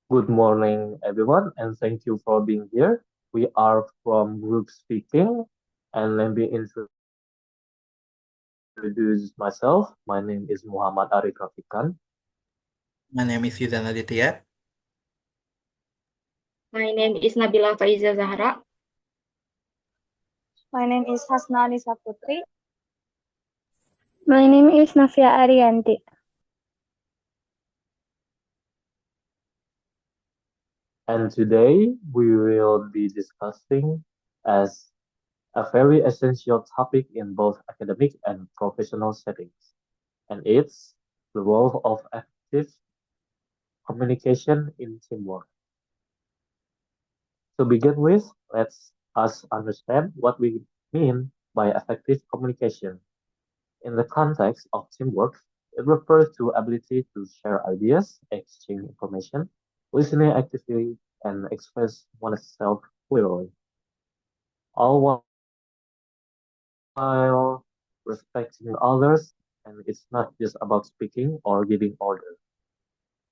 Good morning, everyone, and thank you for being here. We are from Group Speaking, and let me introduce myself. My name is Muhammad Arif Rafikan, My name is Yuzan Aditya. My name is Nabila Faizah Zahra. My name is Hasna Annisa Putri. My name is Novia Arianti. and today we will be discussing as a very essential topic in both academic and professional settings, and it's the role of effective communication in teamwork. To begin with, let's us understand what we mean by effective communication. In the context of teamwork, it refers to ability to share ideas, exchange information, listening actively, and express oneself clearly, all while respecting others. And it's not just about speaking or giving order.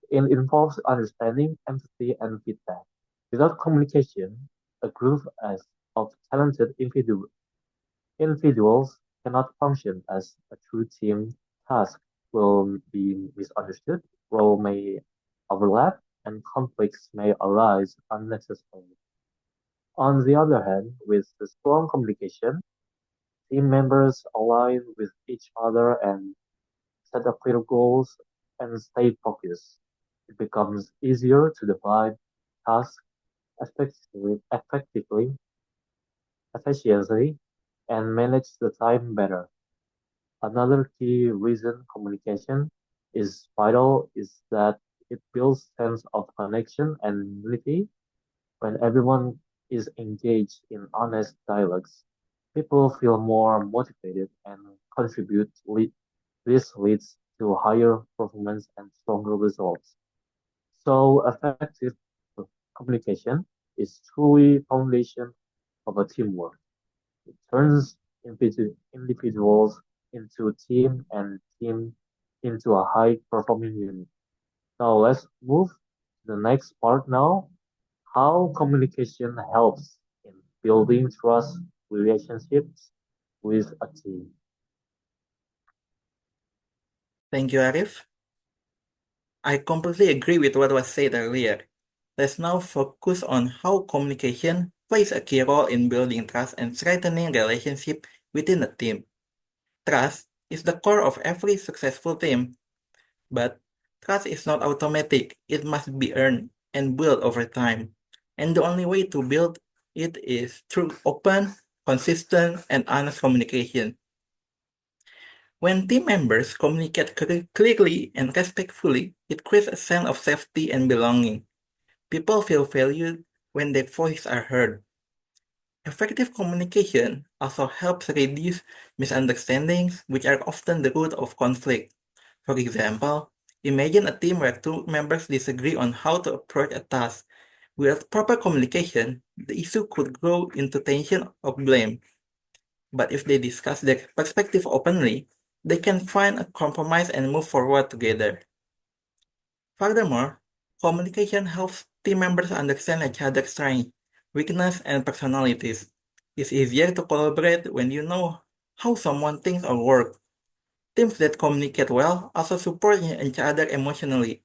It involves understanding, empathy, and feedback. Without communication, a group as of talented individuals cannot function as a true team. Tasks will be misunderstood, roles may overlap, and conflicts may arise unnecessarily. On the other hand, with the strong communication, team members align with each other and set up clear goals and stay focused. It becomes easier to divide tasks effectively, efficiently, and manage the time better. Another key reason communication is vital is that it builds sense of connection and unity. When everyone is engaged in honest dialogues, people feel more motivated and contribute. This leads to higher performance and stronger results. So effective communication is truly foundation of a teamwork. It turns individuals into team and team into a high performing unit. Now let's move to the next part now. How communication helps in building trust relationships with a team. Thank you, Arif. I completely agree with what was said earlier. Let's now focus on how communication plays a key role in building trust and strengthening relationship within a team. Trust is the core of every successful team, but trust is not automatic. It must be earned and built over time. And the only way to build it is through open, consistent, and honest communication. When team members communicate clearly and respectfully, it creates a sense of safety and belonging. People feel valued when their voices are heard. Effective communication also helps reduce misunderstandings, which are often the root of conflict. For example, imagine a team where two members disagree on how to approach a task. Without proper communication, the issue could grow into tension or blame. But if they discuss their perspective openly, they can find a compromise and move forward together. Furthermore, communication helps team members understand each other's strengths, weaknesses, and personalities. It's easier to collaborate when you know how someone thinks or works. Teams that communicate well also support each other emotionally.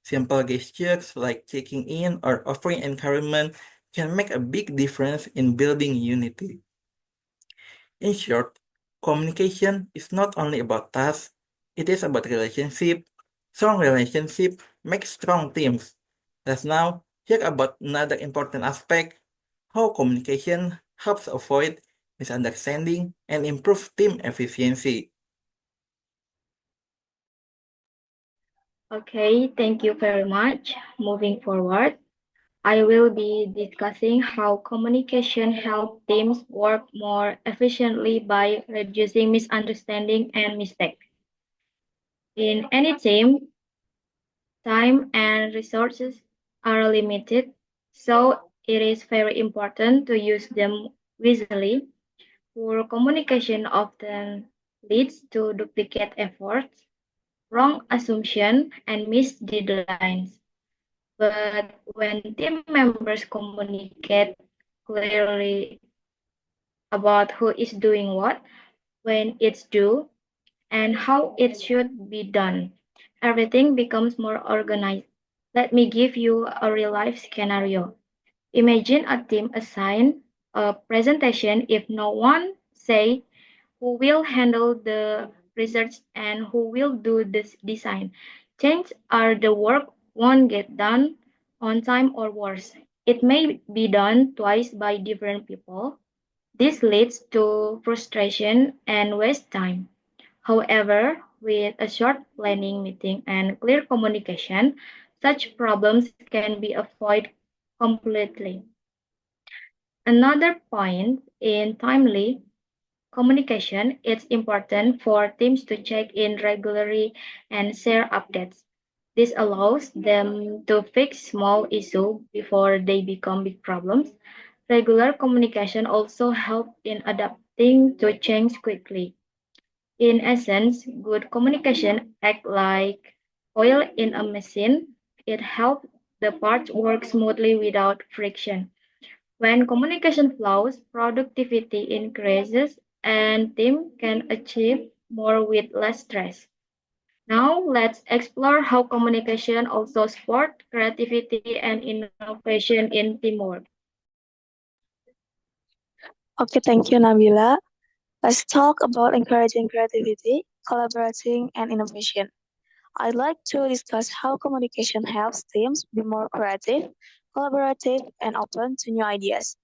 Simple gestures like checking in or offering encouragement can make a big difference in building unity. In short, communication is not only about tasks, it is about relationship. Strong relationship makes strong teams. Let's now hear about another important aspect, how communication helps avoid misunderstanding and improve team efficiency. Okay, thank you very much. Moving forward, I will be discussing how communication helps teams work more efficiently by reducing misunderstanding and mistakes. In any team, time and resources are limited, so it is very important to use them wisely. Poor communication often leads to duplicate efforts, wrong assumption, and missed deadlines. But when team members communicate clearly about who is doing what, when it's due, and how it should be done, everything becomes more organized. Let me give you a real life scenario. Imagine a team assign a presentation if no one say who will handle the research and who will do this design. Change are the work won't get done on time or worse. It may be done twice by different people. This leads to frustration and waste time. However, with a short planning meeting and clear communication, such problems can be avoided completely. Another point in timely communication, it's important for teams to check in regularly and share updates. This allows them to fix small issues before they become big problems. Regular communication also helps in adapting to change quickly. In essence, good communication acts like oil in a machine. It helps the parts work smoothly without friction. When communication flows, productivity increases and team can achieve more with less stress. Now let's explore how communication also supports creativity and innovation in teamwork. Okay, thank you, Nabila. Let's talk about encouraging creativity, collaborating, and innovation. I'd like to discuss how communication helps teams be more creative, collaborative, and open to new ideas.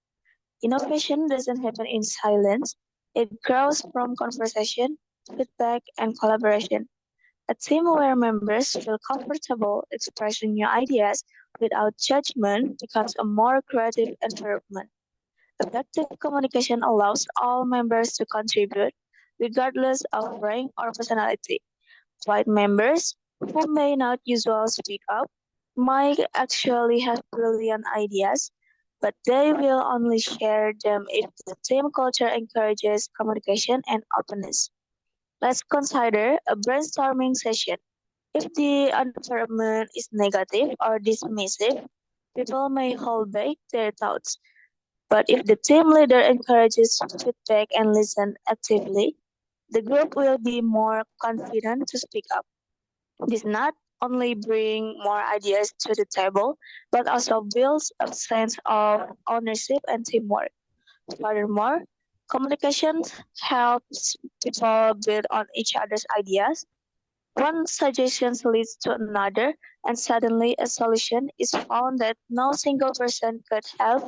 Innovation doesn't happen in silence, it grows from conversation, feedback, and collaboration. A team where members feel comfortable expressing new ideas without judgment becomes a more creative environment. Effective communication allows all members to contribute, regardless of rank or personality. Quiet members, who may not usually speak up, might actually have brilliant ideas, but they will only share them if the team culture encourages communication and openness. Let's consider a brainstorming session. If the environment is negative or dismissive, people may hold back their thoughts. But if the team leader encourages feedback and listens actively, the group will be more confident to speak up. This not only bring more ideas to the table, but also builds a sense of ownership and teamwork. Furthermore, communication helps people build on each other's ideas. One suggestion leads to another, and suddenly a solution is found that no single person could have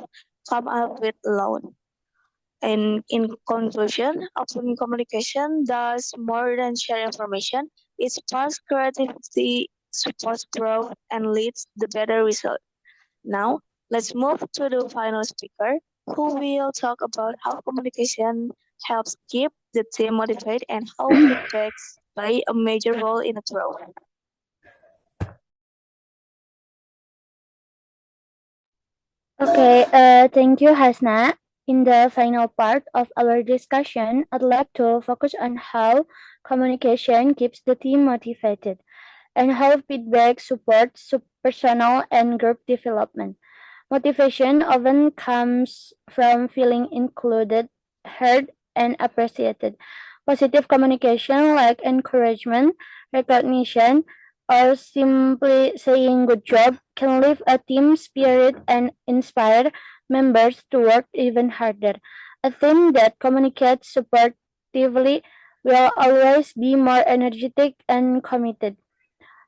come up with alone. And in conclusion, open communication does more than share information. It sparks creativity, supports growth, and leads to better results. Now, let's move to the final speaker, who will talk about how communication helps keep the team motivated and how feedbacks play a major role in the growth. Okay, thank you, Hasna. In the final part of our discussion, I'd like to focus on how communication keeps the team motivated and how feedback supports personal and group development. Motivation often comes from feeling included, heard, and appreciated. Positive communication, like encouragement, recognition, or simply saying good job, can lift a team spirit and inspire members to work even harder. A team that communicates supportively will always be more energetic and committed.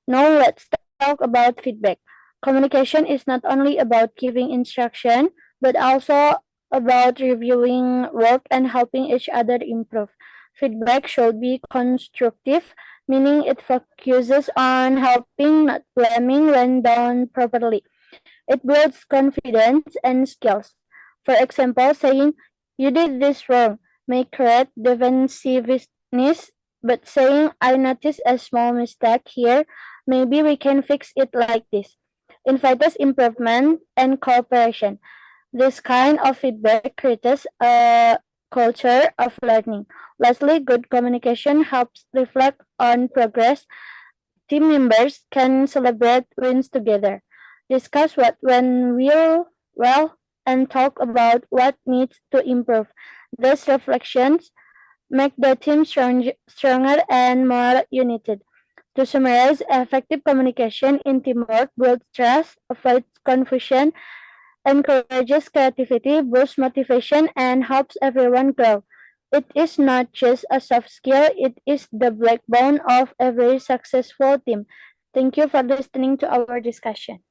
Now let's talk about feedback. Communication is not only about giving instruction, but also about reviewing work and helping each other improve. Feedback should be constructive, meaning it focuses on helping, not blaming when done properly. It builds confidence and skills. For example, saying, "You did this wrong," may create defensiveness, but saying, "I noticed a small mistake here, maybe we can fix it like this," invites improvement and cooperation. This kind of feedback creates a culture of learning. Lastly, good communication helps reflect on progress. Team members can celebrate wins together. discuss what went well, and talk about what needs to improve. These reflections make the team stronger and more united. To summarize, effective communication in teamwork builds trust, avoids confusion, encourages creativity, boosts motivation, and helps everyone grow. It is not just a soft skill, it is the backbone of every successful team. Thank you for listening to our discussion.